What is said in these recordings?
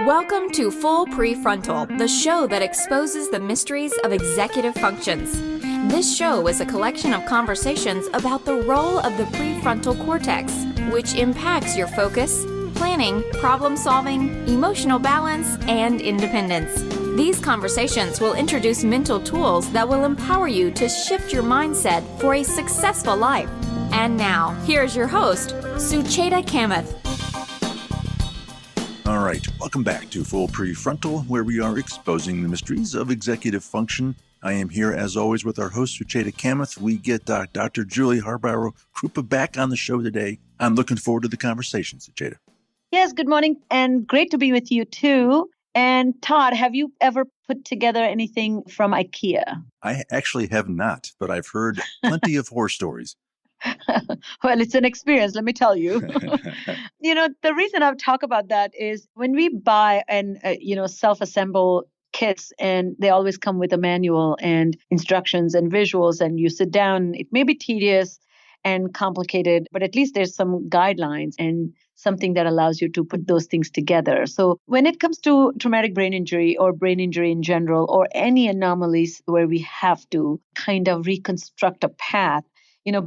Welcome to Full Prefrontal, the show that exposes the mysteries of executive functions. This show is a collection of conversations about the role of the prefrontal cortex, which impacts your focus, planning, problem-solving, emotional balance, and independence. These conversations will introduce mental tools that will empower you to shift your mindset for a successful life. And now, here's your host, Juliet Haarbauer-Krupa. All right, welcome back to Full Prefrontal, where we are exposing the mysteries of executive function. I am here, as always, with our host, Juliet Haarbauer-Krupa. We get Dr. Juliet Haarbauer-Krupa back on the show today. I'm looking forward to the conversation, Juliet. Yes, good morning, and great to be with you, too. And Todd, have you ever put together anything from IKEA? I actually have not, but I've heard plenty of horror stories. Well, it's an experience, let me tell you. The reason I talk about that is when we buy and, self-assemble kits, and they always come with a manual and instructions and visuals, and you sit down, it may be tedious and complicated, but at least there's some guidelines and something that allows you to put those things together. So when it comes to traumatic brain injury or brain injury in general, or any anomalies where we have to kind of reconstruct a path,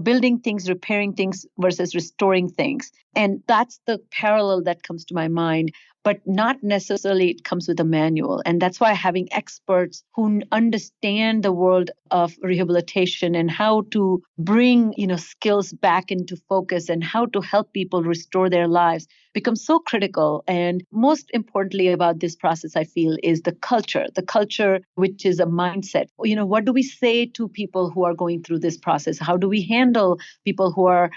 building things, repairing things versus restoring things. And that's the parallel that comes to my mind, but not necessarily it comes with a manual. And that's why having experts who understand the world of rehabilitation and how to bring, skills back into focus and how to help people restore their lives becomes so critical. And most importantly about this process, I feel, is the culture, which is a mindset. What do we say to people who are going through this process? How do we handle people who are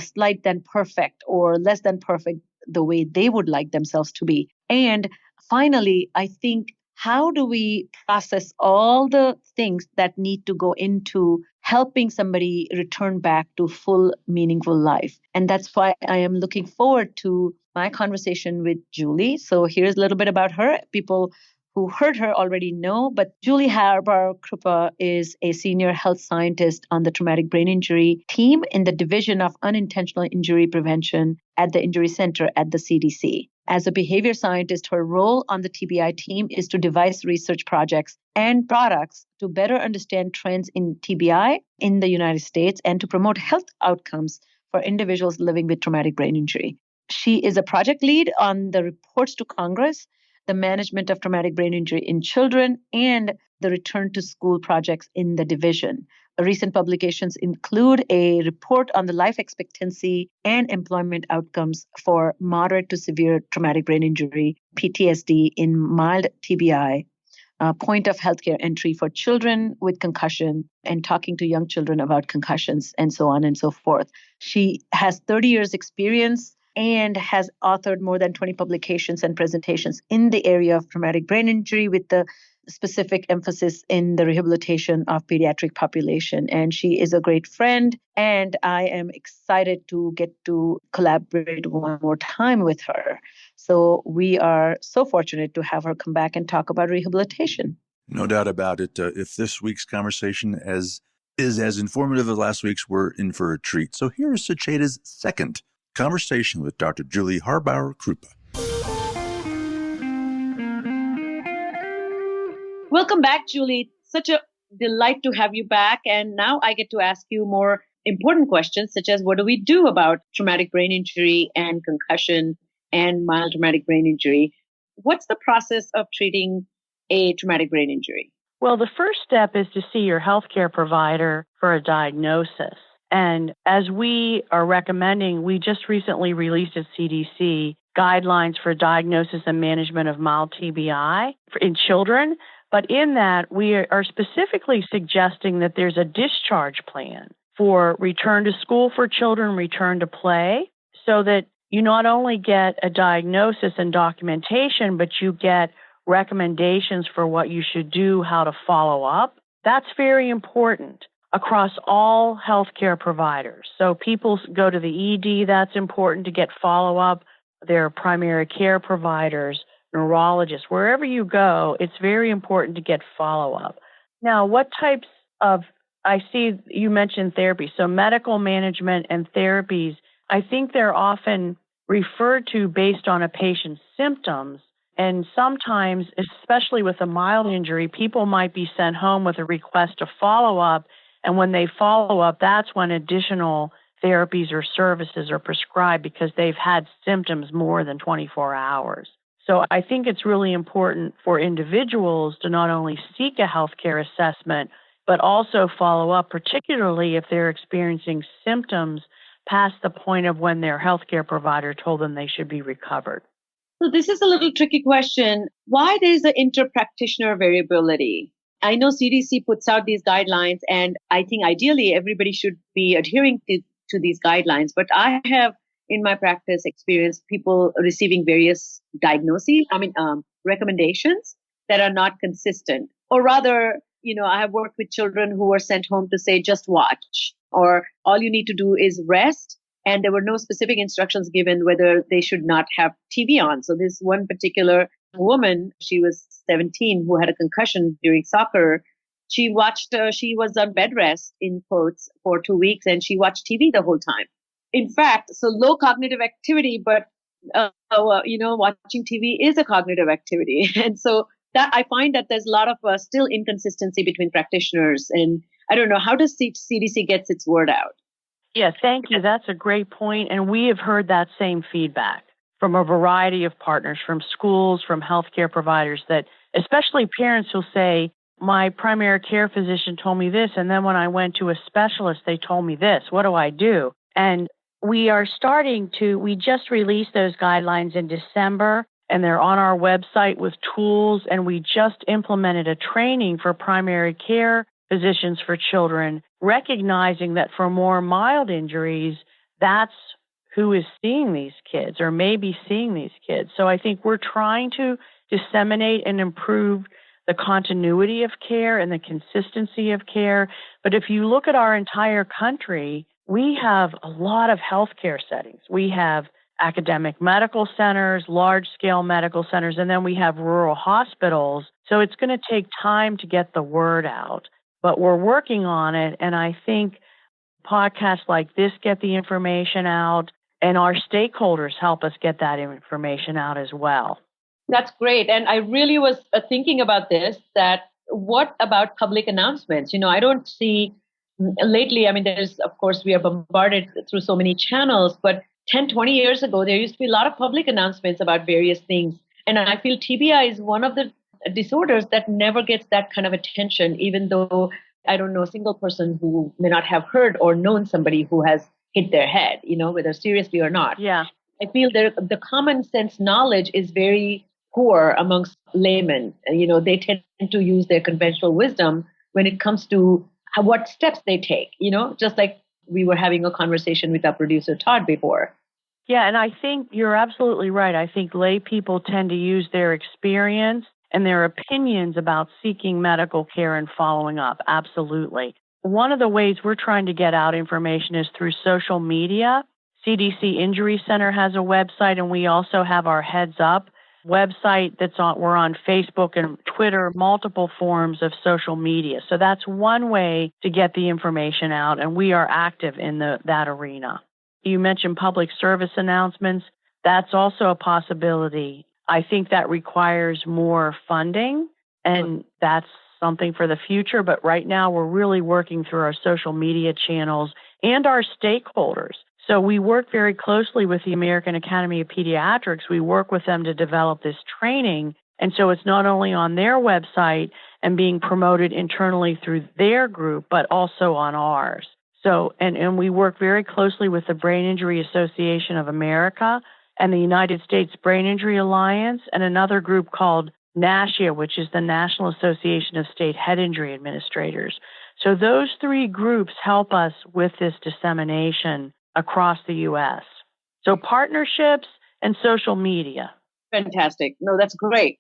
slight than perfect or less than perfect the way they would like themselves to be? And finally, I think, how do we process all the things that need to go into helping somebody return back to full, meaningful life? And that's why I am looking forward to my conversation with Julie. So here's a little bit about her. People who heard her already know, but Juliet Haarbauer-Krupa is a senior health scientist on the traumatic brain injury team in the Division of Unintentional Injury Prevention at the Injury Center at the CDC. As a behavior scientist, her role on the TBI team is to devise research projects and products to better understand trends in TBI in the United States and to promote health outcomes for individuals living with traumatic brain injury. She is a project lead on the reports to Congress, the management of traumatic brain injury in children, and the return to school projects in the division. Recent publications include a report on the life expectancy and employment outcomes for moderate to severe traumatic brain injury, PTSD, in mild TBI, point of healthcare entry for children with concussion, and talking to young children about concussions, and so on and so forth. She has 30 years experience and has authored more than 20 publications and presentations in the area of traumatic brain injury, with the specific emphasis in the rehabilitation of pediatric population. And she is a great friend, and I am excited to get to collaborate one more time with her. So we are so fortunate to have her come back and talk about rehabilitation. No doubt about it. If this week's conversation is as informative as last week's, we're in for a treat. So here is Juliet's second conversation with Dr. Juliet Haarbauer-Krupa. Welcome back, Julie. Such a delight to have you back. And now I get to ask you more important questions, such as what do we do about traumatic brain injury and concussion and mild traumatic brain injury? What's the process of treating a traumatic brain injury? Well, the first step is to see your healthcare provider for a diagnosis. And as we are recommending, we just recently released at CDC guidelines for diagnosis and management of mild TBI in children. But in that, we are specifically suggesting that there's a discharge plan for return to school for children, return to play, so that you not only get a diagnosis and documentation, but you get recommendations for what you should do, how to follow up. That's very important across all healthcare providers. So people go to the ED, that's important to get follow-up. Their primary care providers, neurologists, wherever you go, it's very important to get follow-up. Now, what types of, I see you mentioned therapy, so medical management and therapies, I think they're often referred to based on a patient's symptoms And sometimes, especially with a mild injury, people might be sent home with a request to follow up. And when they follow up, that's when additional therapies or services are prescribed because they've had symptoms more than 24 hours. So I think it's really important for individuals to not only seek a healthcare assessment, but also follow up, particularly if they're experiencing symptoms past the point of when their healthcare provider told them they should be recovered. So this is a little tricky question. Why there is an inter-practitioner variability? I know CDC puts out these guidelines, and I think ideally everybody should be adhering to these guidelines. But I have, in my practice, experienced people receiving various diagnoses, recommendations that are not consistent. Or rather, I have worked with children who were sent home to say, just watch, or all you need to do is rest. And there were no specific instructions given whether they should not have TV on. So this one particular woman, she was 17, who had a concussion during soccer. She was on bed rest, in quotes, for 2 weeks, and she watched TV the whole time. In fact, so low cognitive activity, but, watching TV is a cognitive activity. And so that I find that there's a lot of still inconsistency between practitioners. And I don't know, how does CDC gets its word out? Yeah, thank you. That's a great point. And we have heard that same feedback from a variety of partners, from schools, from healthcare providers, that especially parents who'll say, my primary care physician told me this, and then when I went to a specialist, they told me this. What do I do? And we just released those guidelines in December, and they're on our website with tools, and we just implemented a training for primary care physicians for children, recognizing that for more mild injuries, that's who is seeing these kids or may be seeing these kids. So I think we're trying to disseminate and improve the continuity of care and the consistency of care. But if you look at our entire country, we have a lot of healthcare settings. We have academic medical centers, large-scale medical centers, and then we have rural hospitals. So it's going to take time to get the word out. But we're working on it, and I think podcasts like this get the information out, and our stakeholders help us get that information out as well. That's great. And I really was thinking about this, that what about public announcements? I don't see lately, of course, we are bombarded through so many channels, but 10, 20 years ago, there used to be a lot of public announcements about various things. And I feel TBI is one of the disorders that never gets that kind of attention, even though I don't know a single person who may not have heard or known somebody who has hit their head, whether seriously or not. Yeah. I feel the common sense knowledge is very poor amongst laymen. They tend to use their conventional wisdom when it comes to what steps they take, just like we were having a conversation with our producer, Todd, before. Yeah, and I think you're absolutely right. I think lay people tend to use their experience and their opinions about seeking medical care and following up. Absolutely. One of the ways we're trying to get out information is through social media. CDC Injury Center has a website, and we also have our Heads Up website we're on Facebook and Twitter, multiple forms of social media. So that's one way to get the information out, and we are active in that arena. You mentioned public service announcements. That's also a possibility. I think that requires more funding, and that's something for the future. But right now, we're really working through our social media channels and our stakeholders. So we work very closely with the American Academy of Pediatrics. We work with them to develop this training. And so it's not only on their website and being promoted internally through their group, but also on ours. So, and we work very closely with the Brain Injury Association of America and the United States Brain Injury Alliance, and another group called NASHIA, which is the National Association of State Head Injury Administrators. So those three groups help us with this dissemination across the U.S. So partnerships and social media. Fantastic. No, that's great.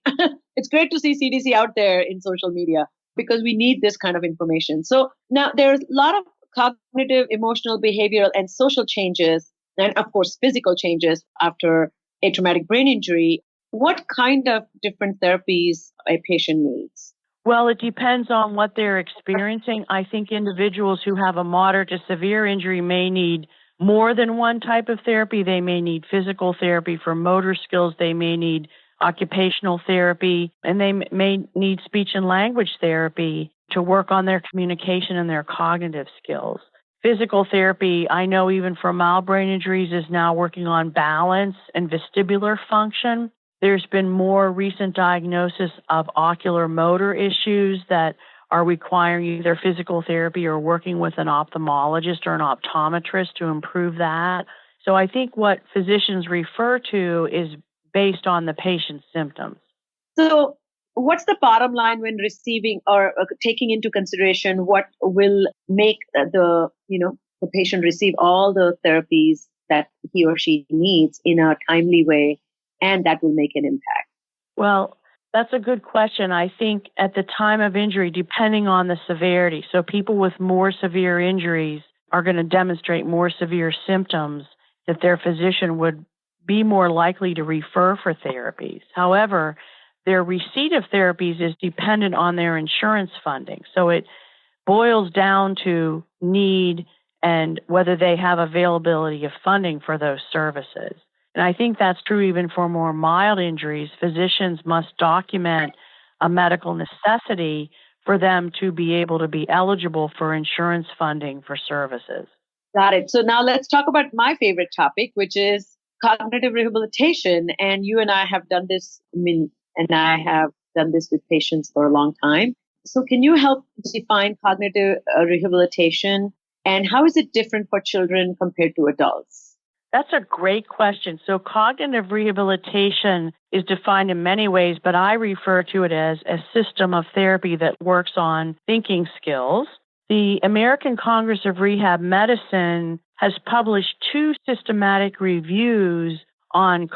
It's great to see CDC out there in social media because we need this kind of information. So now there's a lot of cognitive, emotional, behavioral, and social changes, and of course, physical changes after a traumatic brain injury. What kind of different therapies a patient needs? Well, it depends on what they're experiencing. I think individuals who have a moderate to severe injury may need more than one type of therapy. They may need physical therapy for motor skills. They may need occupational therapy, and they may need speech and language therapy to work on their communication and their cognitive skills. Physical therapy, I know even for mild brain injuries, is now working on balance and vestibular function. There's been more recent diagnosis of ocular motor issues that are requiring either physical therapy or working with an ophthalmologist or an optometrist to improve that. So I think what physicians refer to is based on the patient's symptoms. So what's the bottom line when receiving or taking into consideration what will make the patient receive all the therapies that he or she needs in a timely way, and that will make an impact? Well, that's a good question. I think at the time of injury, depending on the severity, so people with more severe injuries are going to demonstrate more severe symptoms that their physician would be more likely to refer for therapies. However, their receipt of therapies is dependent on their insurance funding. So it boils down to need and whether they have availability of funding for those services. And I think that's true even for more mild injuries. Physicians must document a medical necessity for them to be able to be eligible for insurance funding for services. Got it. So now let's talk about my favorite topic, which is cognitive rehabilitation. And you and I have done this, I have done this with patients for a long time. So can you help define cognitive rehabilitation, and how is it different for children compared to adults? That's a great question. So cognitive rehabilitation is defined in many ways, but I refer to it as a system of therapy that works on thinking skills. The American Congress of Rehab Medicine has published 2 systematic reviews on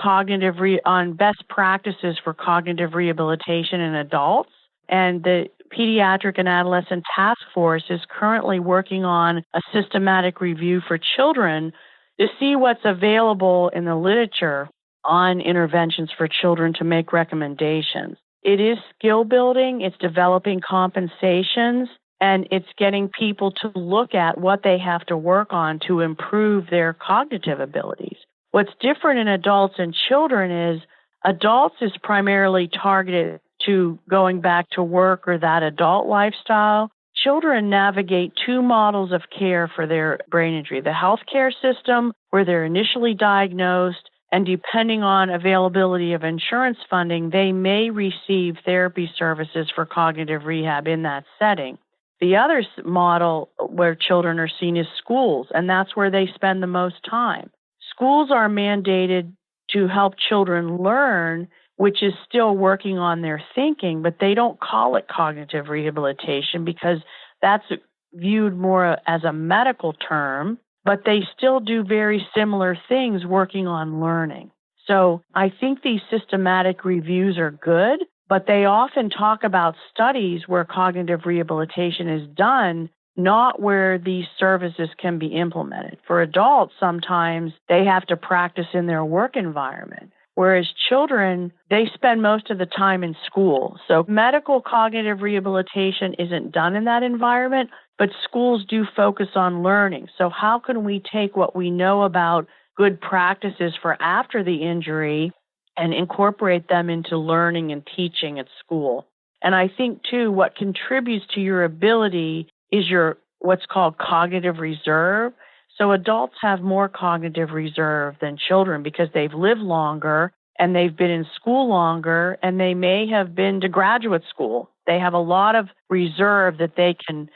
on best practices for cognitive rehabilitation in adults. And the Pediatric and Adolescent Task Force is currently working on a systematic review for children to see what's available in the literature on interventions for children to make recommendations. It is skill building, it's developing compensations, and it's getting people to look at what they have to work on to improve their cognitive abilities. What's different in adults and children is adults is primarily targeted to going back to work or that adult lifestyle. Children navigate 2 models of care for their brain injury: the healthcare system, where they're initially diagnosed, and depending on availability of insurance funding, they may receive therapy services for cognitive rehab in that setting. The other model where children are seen is schools, and that's where they spend the most time. Schools are mandated to help children learn, which is still working on their thinking, but they don't call it cognitive rehabilitation because that's viewed more as a medical term, but they still do very similar things working on learning. So I think these systematic reviews are good, but they often talk about studies where cognitive rehabilitation is done, not where these services can be implemented. For adults, sometimes they have to practice in their work environment. Whereas children, they spend most of the time in school. So medical cognitive rehabilitation isn't done in that environment, but schools do focus on learning. So how can we take what we know about good practices for after the injury and incorporate them into learning and teaching at school? And I think, too, what contributes to your ability is your what's called cognitive reserve. So adults have more cognitive reserve than children because they've lived longer and they've been in school longer and they may have been to graduate school. They have a lot of reserve that they can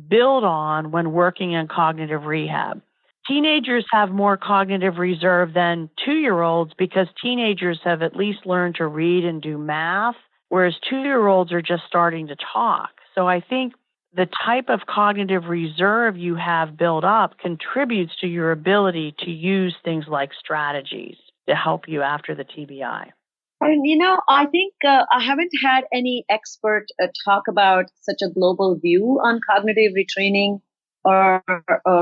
build on when working in cognitive rehab. Teenagers have more cognitive reserve than 2-year-olds because teenagers have at least learned to read and do math, whereas 2-year-olds are just starting to talk. So I think the type of cognitive reserve you have built up contributes to your ability to use things like strategies to help you after the TBI. And, I think I haven't had any expert talk about such a global view on cognitive retraining or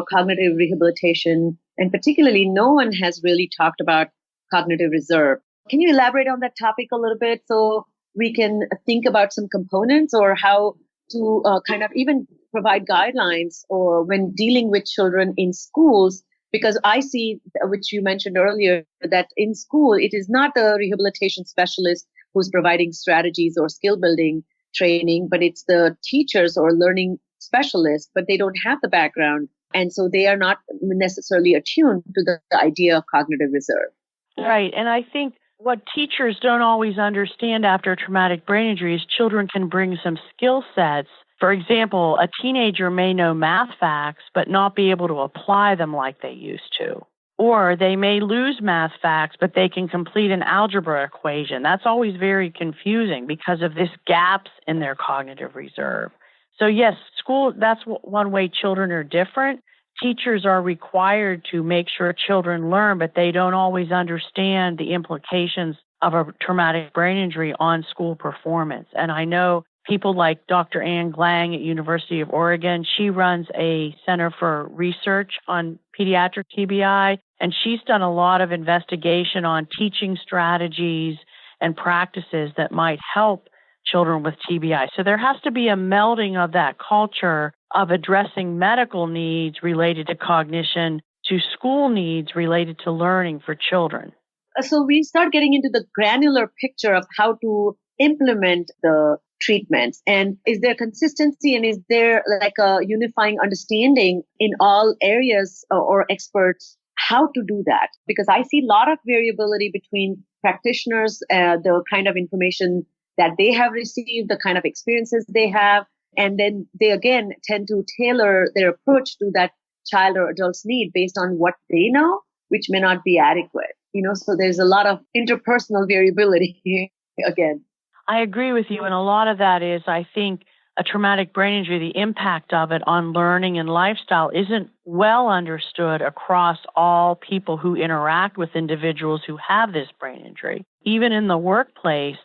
cognitive rehabilitation. And particularly, no one has really talked about cognitive reserve. Can you elaborate on that topic a little bit so we can think about some components or how to kind of even provide guidelines or when dealing with children in schools? Because I see, which you mentioned earlier, that in school, it is not the rehabilitation specialist who's providing strategies or skill building training, but it's the teachers or learning specialists, but they don't have the background. And so they are not necessarily attuned to the idea of cognitive reserve. Right. And I think what teachers don't always understand after traumatic brain injury is children can bring some skill sets. For example, a teenager may know math facts, but not be able to apply them like they used to. Or they may lose math facts, but they can complete an algebra equation. That's always very confusing because of this gaps in their cognitive reserve. So yes, school, that's one way children are different. Teachers are required to make sure children learn, but they don't always understand the implications of a traumatic brain injury on school performance. And I know people like Dr. Ann Glang at University of Oregon. She runs a Center for Research on Pediatric TBI, and she's done a lot of investigation on teaching strategies and practices that might help children with TBI. So there has to be a melding of that culture of addressing medical needs related to cognition to school needs related to learning for children. So we start getting into the granular picture of how to implement the treatments. And is there consistency and is there like a unifying understanding in all areas or experts how to do that? Because I see a lot of variability between practitioners, the kind of information that they have received, the kind of experiences they have. And then they again tend to tailor their approach to that child or adult's need based on what they know, which may not be adequate. So there's a lot of interpersonal variability again. I agree with you. And a lot of that is, I think, a traumatic brain injury, the impact of it on learning and lifestyle isn't well understood across all people who interact with individuals who have this brain injury. Even in the workplace,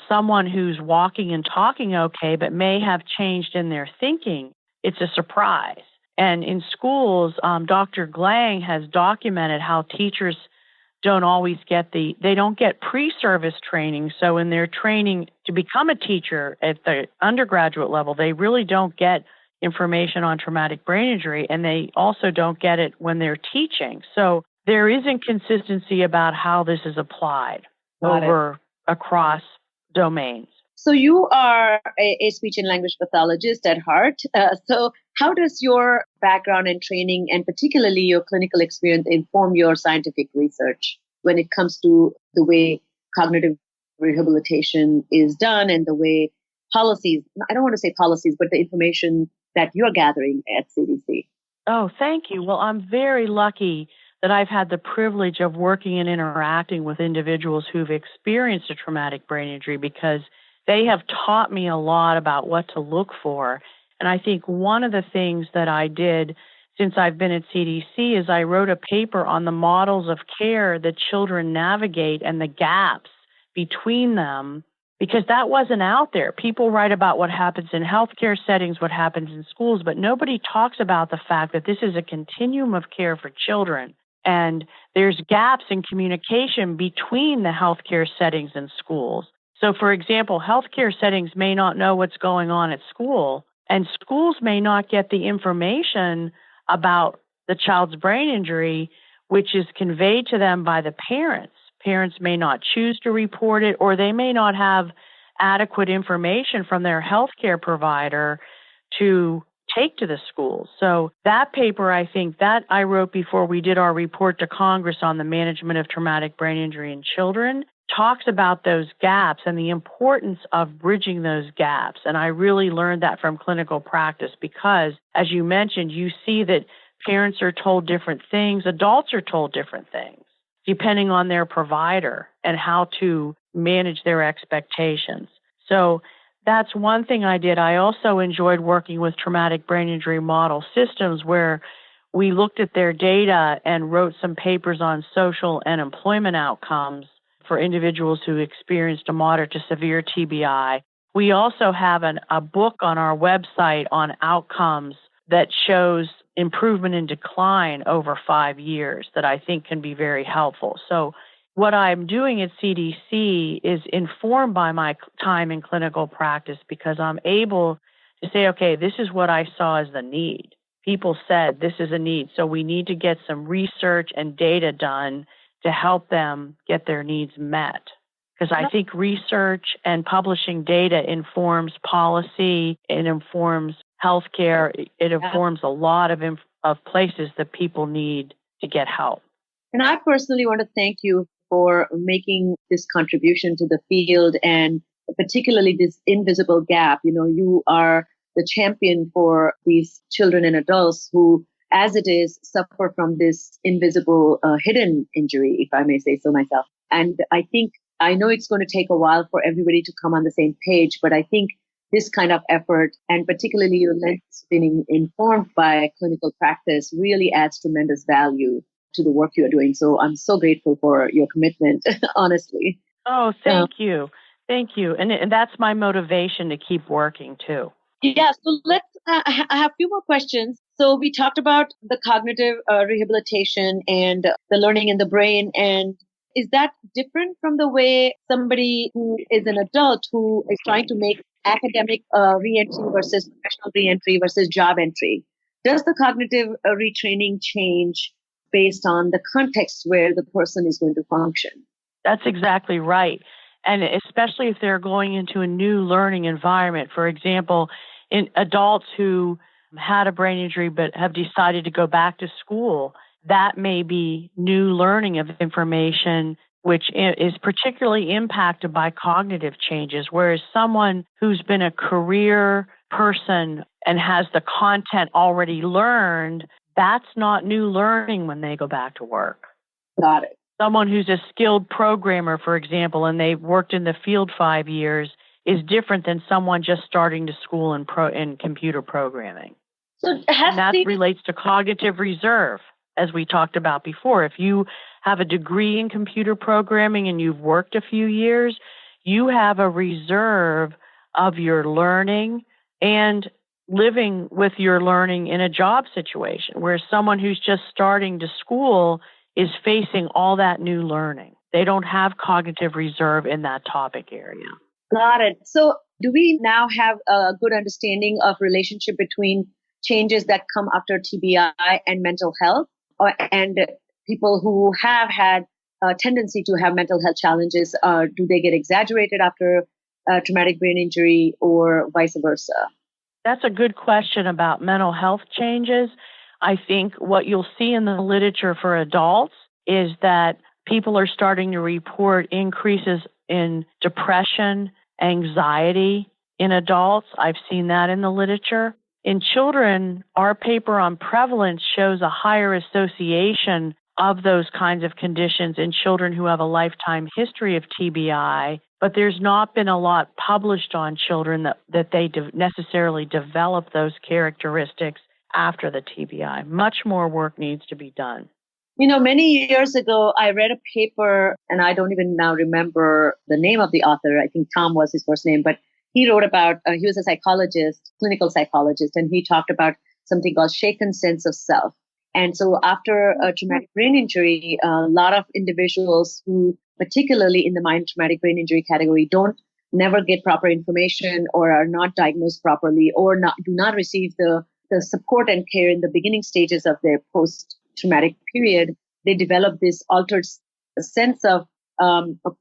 someone who's walking and talking okay, but may have changed in their thinking, it's a surprise. And in schools, Dr. Glang has documented how teachers don't always get they don't get pre-service training. So in their training to become a teacher at the undergraduate level, they really don't get information on traumatic brain injury, and they also don't get it when they're teaching. So there is inconsistency about how this is applied across domains. So you are a speech and language pathologist at heart. So how does your background and training, and particularly your clinical experience, inform your scientific research when it comes to the way cognitive rehabilitation is done and the way policies, I don't want to say policies, but the information that you're gathering at CDC? Oh, thank you. Well, I'm very lucky that I've had the privilege of working and interacting with individuals who've experienced a traumatic brain injury because they have taught me a lot about what to look for. And I think one of the things that I did since I've been at CDC is I wrote a paper on the models of care that children navigate and the gaps between them, because that wasn't out there. People write about what happens in healthcare settings, what happens in schools, but nobody talks about the fact that this is a continuum of care for children. And there's gaps in communication between the healthcare settings and schools. So, for example, healthcare settings may not know what's going on at school, and schools may not get the information about the child's brain injury, which is conveyed to them by the parents. Parents may not choose to report it, or they may not have adequate information from their healthcare provider to take to the schools. So that paper, I think, that I wrote before we did our report to Congress on the management of traumatic brain injury in children, talks about those gaps and the importance of bridging those gaps. And I really learned that from clinical practice because, as you mentioned, you see that parents are told different things, adults are told different things, depending on their provider and how to manage their expectations. So that's one thing I did. I also enjoyed working with traumatic brain injury model systems where we looked at their data and wrote some papers on social and employment outcomes for individuals who experienced a moderate to severe TBI. We also have a book on our website on outcomes that shows improvement in decline over 5 years that I think can be very helpful. So what I'm doing at CDC is informed by my time in clinical practice because I'm able to say, okay, this is what I saw as the need. People said this is a need, so we need to get some research and data done to help them get their needs met. Because I think research and publishing data informs policy, it informs healthcare, it informs a lot of places that people need to get help. And I personally want to thank you for making this contribution to the field and particularly this invisible gap. You are the champion for these children and adults who, as it is, suffer from this invisible hidden injury, if I may say so myself. And I know it's going to take a while for everybody to come on the same page, but I think this kind of effort, and particularly your lens being informed by clinical practice, really adds tremendous value to the work you're doing. So I'm so grateful for your commitment, honestly. Oh, thank you. Thank you. And that's my motivation to keep working too. Yeah, so let's, I have a few more questions. So we talked about the cognitive rehabilitation and the learning in the brain. And is that different from the way somebody who is an adult who is trying to make academic reentry versus professional reentry versus job entry? Does the cognitive retraining change based on the context where the person is going to function? That's exactly right. And especially if they're going into a new learning environment. For example, in adults who had a brain injury but have decided to go back to school, that may be new learning of information, which is particularly impacted by cognitive changes, whereas someone who's been a career person and has the content already learned, that's not new learning when they go back to work. Got it. Someone who's a skilled programmer, for example, and they've worked in the field 5 years is different than someone just starting to school in computer programming. And that relates to cognitive reserve, as we talked about before. If you have a degree in computer programming and you've worked a few years, you have a reserve of your learning and living with your learning in a job situation, whereas someone who's just starting to school is facing all that new learning. They don't have cognitive reserve in that topic area. Got it. So do we now have a good understanding of relationship between changes that come after TBI and mental health, and people who have had a tendency to have mental health challenges? Do they get exaggerated after traumatic brain injury or vice versa? That's a good question about mental health changes. I think what you'll see in the literature for adults is that people are starting to report increases in depression, anxiety in adults. I've seen that in the literature. In children, our paper on prevalence shows a higher association of those kinds of conditions in children who have a lifetime history of TBI, but there's not been a lot published on children that they necessarily develop those characteristics after the TBI. Much more work needs to be done. Many years ago, I read a paper, and I don't even now remember the name of the author. I think Tom was his first name, but he wrote about, he was a psychologist, clinical psychologist, and he talked about something called shaken sense of self. And so after a traumatic brain injury, a lot of individuals who, particularly in the mild traumatic brain injury category, never get proper information or are not diagnosed properly or do not receive the support and care in the beginning stages of their post-traumatic period. They develop this altered sense of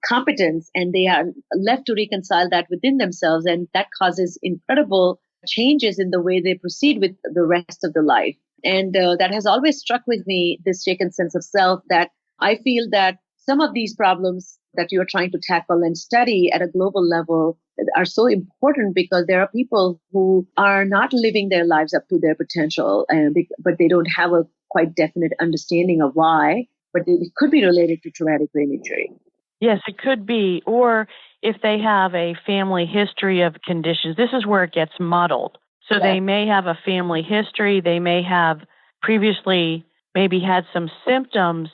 competence, and they are left to reconcile that within themselves. And that causes incredible changes in the way they proceed with the rest of the life. And that has always struck with me, this shaken sense of self, that I feel that some of these problems that you're trying to tackle and study at a global level are so important because there are people who are not living their lives up to their potential, but they don't have a quite definite understanding of why, but it could be related to traumatic brain injury. Yes, it could be. Or if they have a family history of conditions, this is where it gets muddled. So they may have a family history, they may have previously maybe had some symptoms,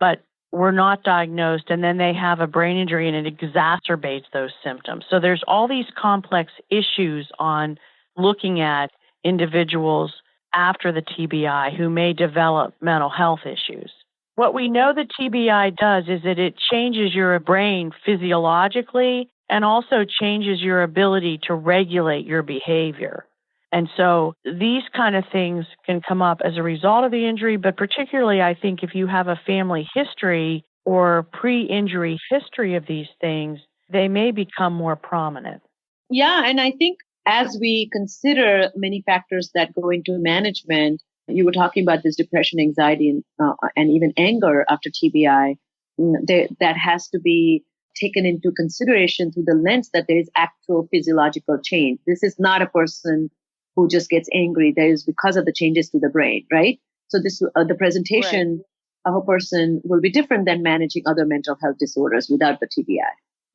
but were not diagnosed, and then they have a brain injury and it exacerbates those symptoms. So there's all these complex issues on looking at individuals after the TBI who may develop mental health issues. What we know that TBI does is that it changes your brain physiologically and also changes your ability to regulate your behavior. And so these kind of things can come up as a result of the injury, but particularly I think if you have a family history or pre-injury history of these things, they may become more prominent. Yeah, and I think as we consider many factors that go into management, you were talking about this depression, anxiety, and even anger after TBI. That has to be taken into consideration through the lens that there is actual physiological change. This is not a person who just gets angry. There is because of the changes to the brain, right? So the presentation of a person will be different than managing other mental health disorders without the TBI.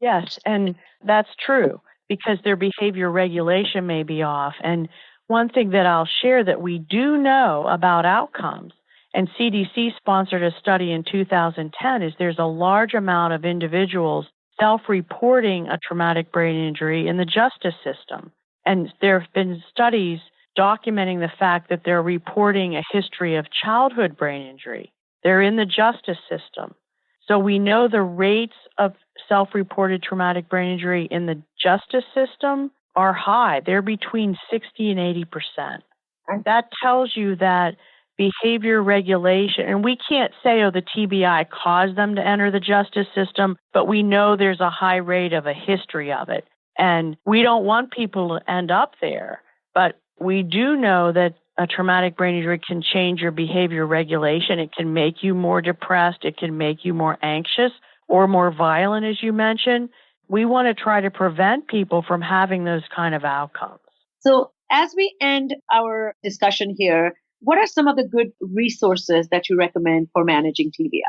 Yes, and that's true because their behavior regulation may be off. And one thing that I'll share that we do know about outcomes, and CDC sponsored a study in 2010, is there's a large amount of individuals self-reporting a traumatic brain injury in the justice system. And there have been studies documenting the fact that they're reporting a history of childhood brain injury. They're in the justice system. So we know the rates of self-reported traumatic brain injury in the justice system are high. They're between 60 and 80%. And that tells you that behavior regulation, and we can't say, the TBI caused them to enter the justice system, but we know there's a high rate of a history of it. And we don't want people to end up there, but we do know that a traumatic brain injury can change your behavior regulation. It can make you more depressed. It can make you more anxious or more violent, as you mentioned. We want to try to prevent people from having those kind of outcomes. So as we end our discussion here, what are some of the good resources that you recommend for managing TBI?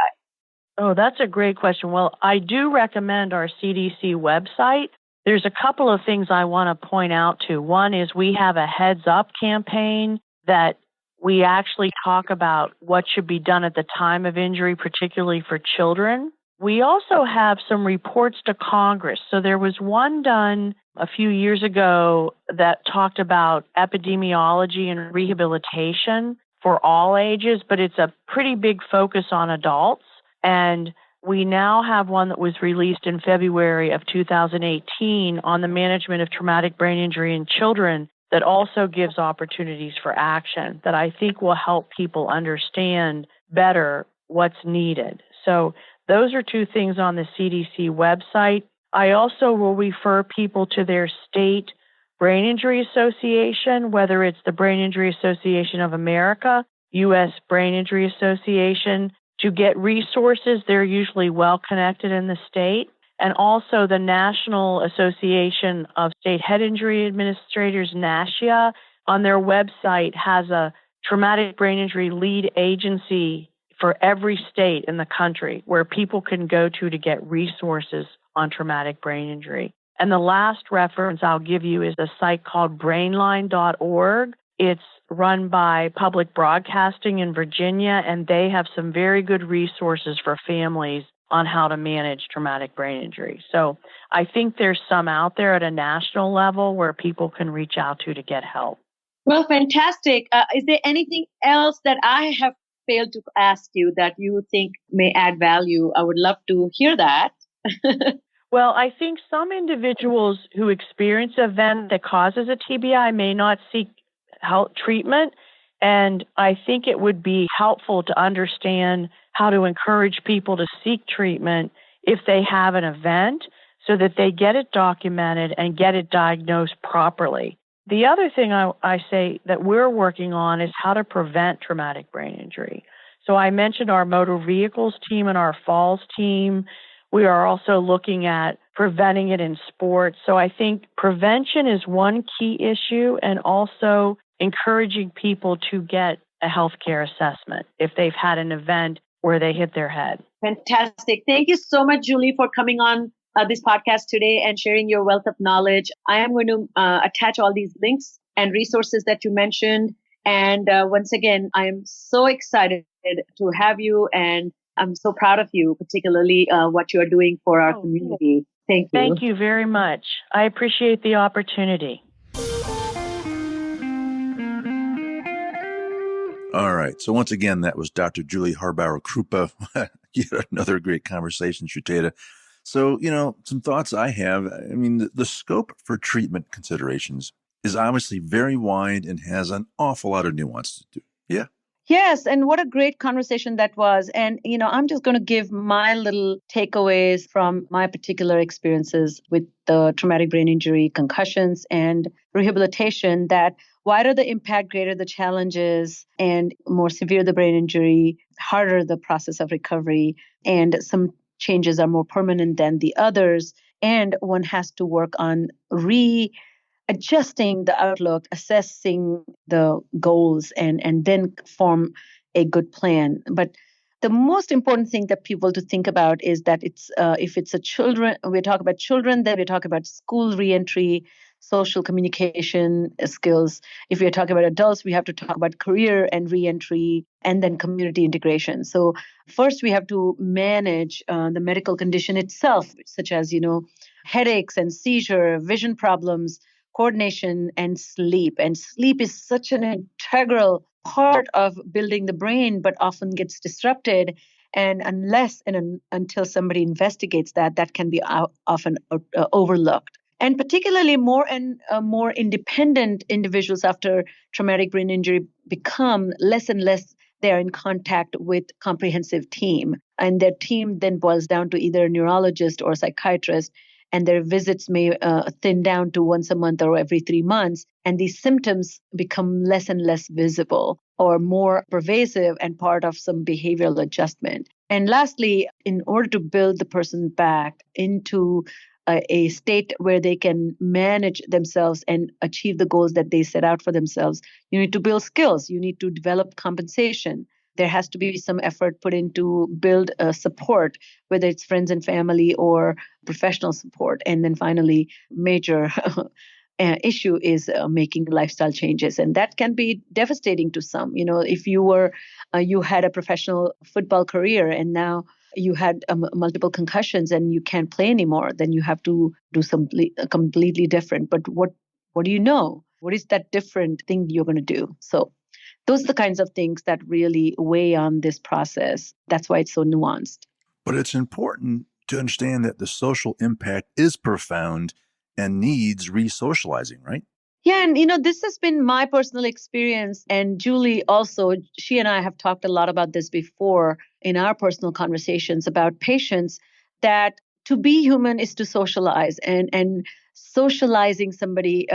Oh, that's a great question. Well, I do recommend our CDC website. There's a couple of things I want to point out to. One is we have a heads up campaign that we actually talk about what should be done at the time of injury, particularly for children. We also have some reports to Congress. So there was one done a few years ago that talked about epidemiology and rehabilitation for all ages, but it's a pretty big focus on adults. And we now have one that was released in February of 2018 on the management of traumatic brain injury in children that also gives opportunities for action that I think will help people understand better what's needed. So those are two things on the CDC website. I also will refer people to their state brain injury association, whether it's the Brain Injury Association of America, U.S. Brain Injury Association, to get resources. They're usually well connected in the state. And also the National Association of State Head Injury Administrators, NASHIA, on their website has a traumatic brain injury lead agency for every state in the country where people can go to get resources on traumatic brain injury. And the last reference I'll give you is a site called brainline.org. It's run by Public Broadcasting in Virginia, and they have some very good resources for families on how to manage traumatic brain injury. So I think there's some out there at a national level where people can reach out to get help. Well, fantastic. Is there anything else that I have failed to ask you that you think may add value? I would love to hear that. Well, I think some individuals who experience an event that causes a TBI may not seek health treatment. And I think it would be helpful to understand how to encourage people to seek treatment if they have an event so that they get it documented and get it diagnosed properly. The other thing I say that we're working on is how to prevent traumatic brain injury. So I mentioned our motor vehicles team and our falls team. We are also looking at preventing it in sports. So I think prevention is one key issue, and also encouraging people to get a healthcare assessment if they've had an event where they hit their head. Fantastic. Thank you so much, Julie, for coming on this podcast today and sharing your wealth of knowledge. I am going to attach all these links and resources that you mentioned. And once again, I am so excited to have you, and I'm so proud of you, particularly what you are doing for our community. Thank you. Thank you very much. I appreciate the opportunity. All right. So once again, that was Dr. Juliet Haarbauer-Krupa. Yet another great conversation, Shuteta. So, some thoughts I have. I mean, the scope for treatment considerations is obviously very wide and has an awful lot of nuance to do. Yeah. Yes, and what a great conversation that was. And, I'm just going to give my little takeaways from my particular experiences with the traumatic brain injury, concussions, and rehabilitation, that wider the impact, greater the challenges, and more severe the brain injury, harder the process of recovery, and some changes are more permanent than the others. And one has to work on adjusting the outlook, assessing the goals, and then form a good plan. But the most important thing that people to think about is that it's if it's a children, we talk about children, then we talk about school reentry, social communication skills. If we're talking about adults, we have to talk about career and reentry, and then community integration. So first, we have to manage the medical condition itself, such as headaches and seizure, vision problems, coordination, and sleep. And sleep is such an integral part of building the brain, but often gets disrupted. And until somebody investigates that, that can be often overlooked. And particularly more independent individuals after traumatic brain injury become less and less they are in contact with comprehensive team. And their team then boils down to either a neurologist or a psychiatrist, and their visits may thin down to once a month or every 3 months. And these symptoms become less and less visible or more pervasive and part of some behavioral adjustment. And lastly, in order to build the person back into a state where they can manage themselves and achieve the goals that they set out for themselves, you need to build skills. You need to develop compensation. There has to be some effort put into build support, whether it's friends and family or professional support. And then finally, major issue is making lifestyle changes. And that can be devastating to some. If you had a professional football career and now you had multiple concussions and you can't play anymore, then you have to do something completely different. But what do you know? What is that different thing you're going to do? So those are the kinds of things that really weigh on this process. That's why it's so nuanced. But it's important to understand that the social impact is profound and needs re-socializing, right? Yeah, and this has been my personal experience. And Julie also, she and I have talked a lot about this before in our personal conversations about patients, that to be human is to socialize. And socializing somebody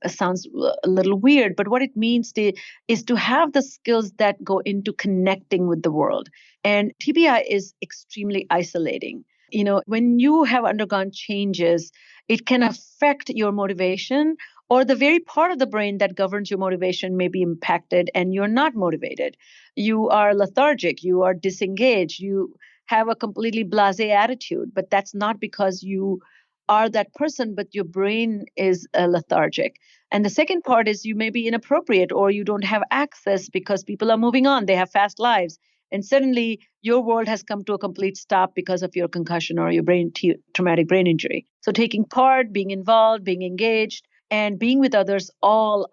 sounds a little weird, but what it means is to have the skills that go into connecting with the world. And TBI is extremely isolating. When you have undergone changes, it can affect your motivation, or the very part of the brain that governs your motivation may be impacted and you're not motivated. You are lethargic, you are disengaged, you have a completely blasé attitude, but that's not because you are that person, but your brain is lethargic. And the second part is you may be inappropriate or you don't have access because people are moving on, they have fast lives. And suddenly your world has come to a complete stop because of your concussion or your traumatic brain injury. So taking part, being involved, being engaged, and being with others, all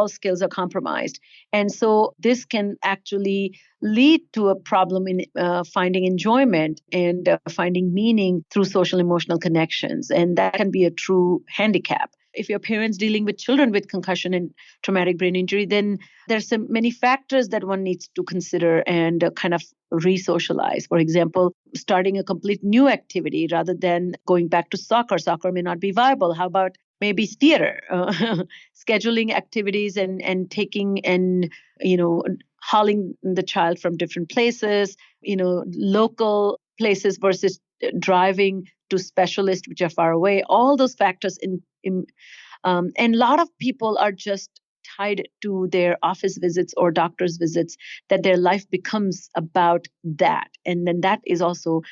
skills are compromised. And so this can actually lead to a problem in finding enjoyment and finding meaning through social emotional connections. And that can be a true handicap. If your parents dealing with children with concussion and traumatic brain injury, then there's so many factors that one needs to consider and kind of re-socialize. For example, starting a complete new activity rather than going back to soccer. Soccer may not be viable. How about maybe theater, scheduling activities and taking and, hauling the child from different places, local places versus driving to specialists which are far away. All those factors and a lot of people are just tied to their office visits or doctor's visits, that their life becomes about that. And then that is also,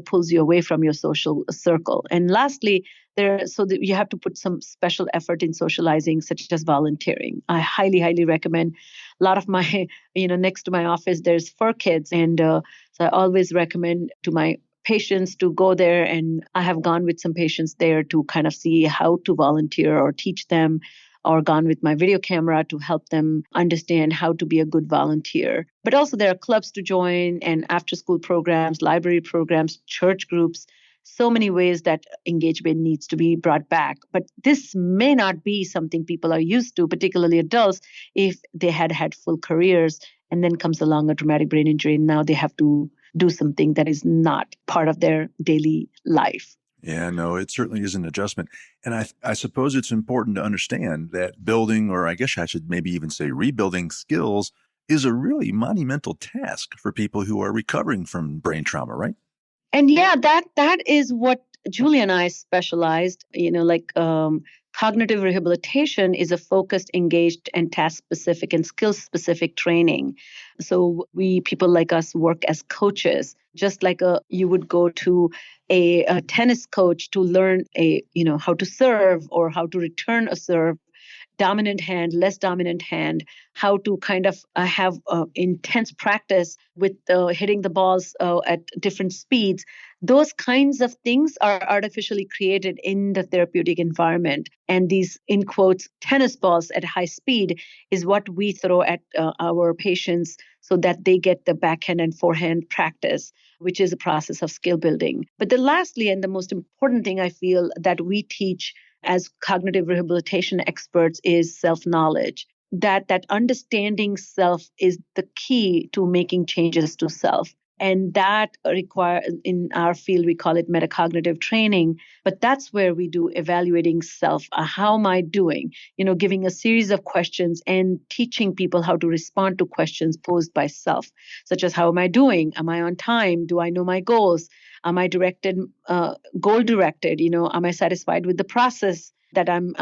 pulls you away from your social circle. And lastly, you have to put some special effort in socializing, such as volunteering. I highly, highly recommend. A lot of my, next to my office, there's fur kids. And so I always recommend to my patients to go there. And I have gone with some patients there to kind of see how to volunteer or teach them, or gone with my video camera to help them understand how to be a good volunteer. But also there are clubs to join and after school programs, library programs, church groups. so many ways that engagement needs to be brought back. But this may not be something people are used to, particularly adults, if they had full careers and then comes along a traumatic brain injury and now they have to do something that is not part of their daily life. Yeah, no, it certainly is an adjustment. And I suppose it's important to understand that building, or I guess I should maybe even say rebuilding skills, is a really monumental task for people who are recovering from brain trauma, right? And yeah, that is what Julie and I specialized, cognitive rehabilitation is a focused, engaged, and task-specific and skill-specific training. So people like us work as coaches, just like you would go to a tennis coach to learn how to serve or how to return a serve, dominant hand, less dominant hand, how to kind of have intense practice with hitting the balls at different speeds. Those kinds of things are artificially created in the therapeutic environment. And these, in quotes, tennis balls at high speed is what we throw at our patients so that they get the backhand and forehand practice, which is a process of skill building. But lastly, and the most important thing I feel that we teach as cognitive rehabilitation experts is self-knowledge. That understanding self is the key to making changes to self. And that requires, in our field, we call it metacognitive training. But that's where we do evaluating self. How am I doing? Giving a series of questions and teaching people how to respond to questions posed by self, such as how am I doing? Am I on time? Do I know my goals? Am I directed, goal directed? Am I satisfied with the process that I'm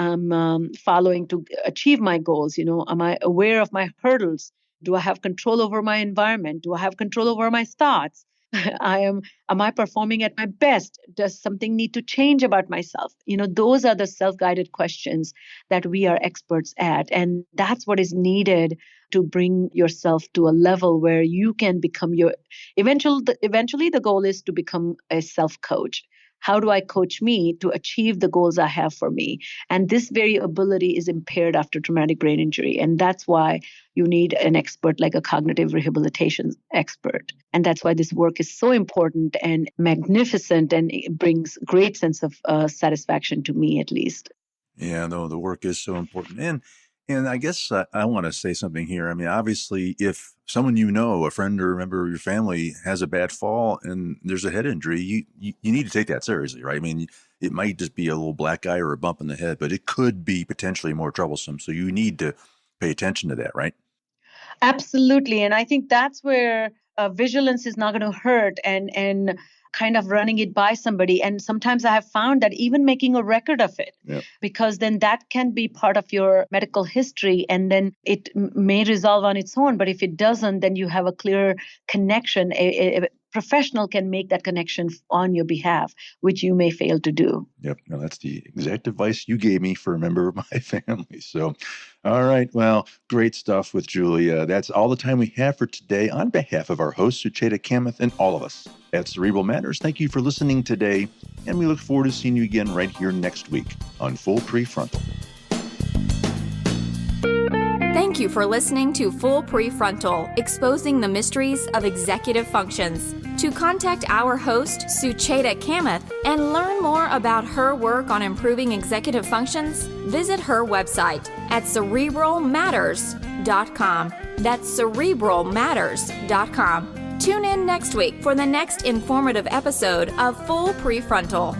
following to achieve my goals? Am I aware of my hurdles? Do I have control over my environment? Do I have control over my thoughts? Am I performing at my best? Does something need to change about myself? Those are the self-guided questions that we are experts at. And that's what is needed to bring yourself to a level where you can become eventually the goal is to become a self-coach. How do I coach me to achieve the goals I have for me? And this very ability is impaired after traumatic brain injury. And that's why you need an expert like a cognitive rehabilitation expert. And that's why this work is so important and magnificent, and it brings great sense of satisfaction to me, at least. Yeah, no, the work is so important. And I guess I want to say something here. I mean, obviously, if someone a friend or a member of your family has a bad fall and there's a head injury, you need to take that seriously, right? I mean, it might just be a little black eye or a bump in the head, but it could be potentially more troublesome. So you need to pay attention to that, right? Absolutely. And I think that's where vigilance is not going to hurt, and kind of running it by somebody. And sometimes I have found that even making a record of it, because then that can be part of your medical history, and then it may resolve on its own. But if it doesn't, then you have a clear connection. A professional can make that connection on your behalf, which you may fail to do. Yep. No, that's the exact advice you gave me for a member of my family. So, all right. Well, great stuff with Julia. That's all the time we have for today. On behalf of our host, Sucheta Kamath, and all of us at Cerebral Matters, thank you for listening today. And we look forward to seeing you again right here next week on Full Prefrontal. Thank you for listening to Full Prefrontal, exposing the mysteries of executive functions. To contact our host, Sucheta Kamath, and learn more about her work on improving executive functions, visit her website at cerebralmatters.com. That's cerebralmatters.com. Tune in next week for the next informative episode of Full Prefrontal.